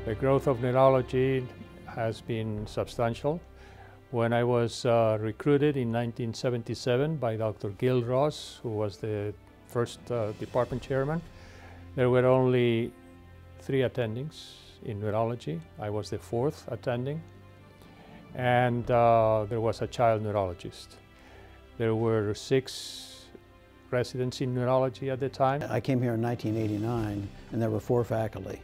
The growth of neurology has been substantial. When I was recruited in 1977 by Dr. Gil Ross, who was the first department chairman, there were only 3 attendings in neurology. I was the 4th attending. And there was a child neurologist. There were 6 residents in neurology at the time. I came here in 1989 and there were 4 faculty.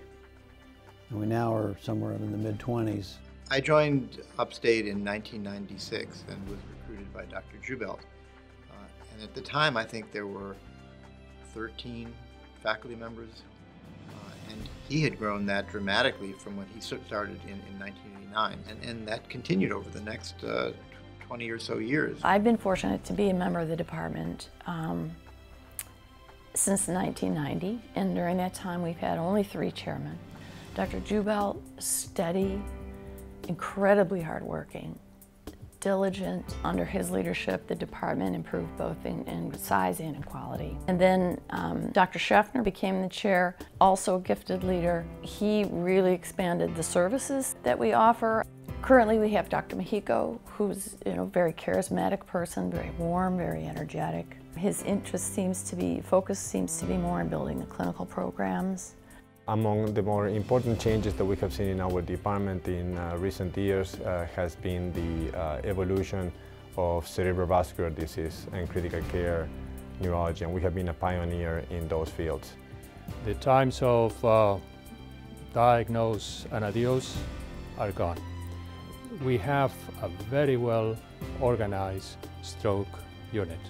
And we now are somewhere in the mid-20s. I joined Upstate in 1996 and was recruited by Dr. Jubelt. And at the time, I think there were 13 faculty members. And he had grown that dramatically from when he started in 1989. And that continued over the next 20 or so years. I've been fortunate to be a member of the department since 1990. And during that time, we've had only 3 chairmen. Dr. Jubelt, steady, incredibly hardworking, diligent. Under his leadership, the department improved both in size and in quality. And then Dr. Schaffner became the chair, also a gifted leader. He really expanded the services that we offer. Currently, we have Dr. Mexico, who's a very charismatic person, very warm, very energetic. His focus seems to be more on building the clinical programs. Among the more important changes that we have seen in our department in recent years has been the evolution of cerebrovascular disease and critical care neurology, and we have been a pioneer in those fields. The times of diagnose and adios are gone. We have a very well organized stroke unit.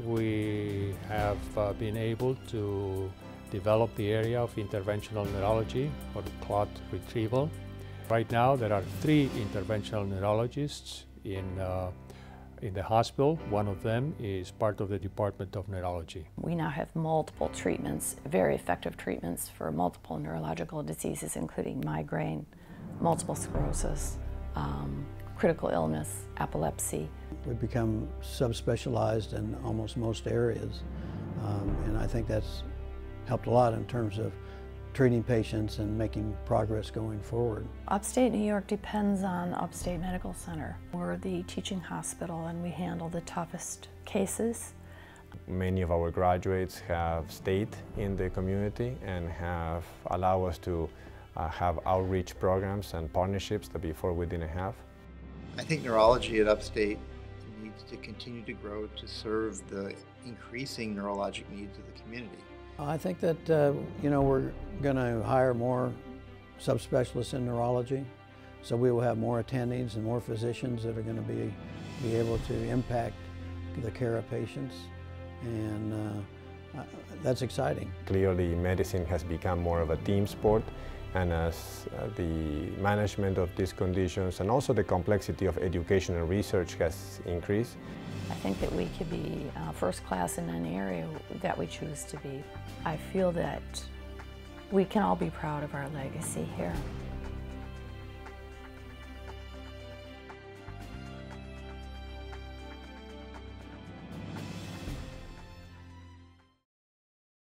We have been able to develop the area of interventional neurology or clot retrieval. Right now there are 3 interventional neurologists in the hospital. One of them is part of the Department of Neurology. We now have multiple treatments, very effective treatments for multiple neurological diseases, including migraine, multiple sclerosis, critical illness, epilepsy. We've become subspecialized in almost most areas, and I think that's helped a lot in terms of treating patients and making progress going forward. Upstate New York depends on Upstate Medical Center. We're the teaching hospital and we handle the toughest cases. Many of our graduates have stayed in the community and have allowed us to have outreach programs and partnerships that before we didn't have. I think neurology at Upstate needs to continue to grow to serve the increasing neurologic needs of the community. I think that we're going to hire more subspecialists in neurology, so we will have more attendings and more physicians that are going to be able to impact the care of patients, and that's exciting. Clearly, medicine has become more of a team sport, and as the management of these conditions and also the complexity of education and research has increased, I think that we could be first class in any area that we choose to be. I feel that we can all be proud of our legacy here.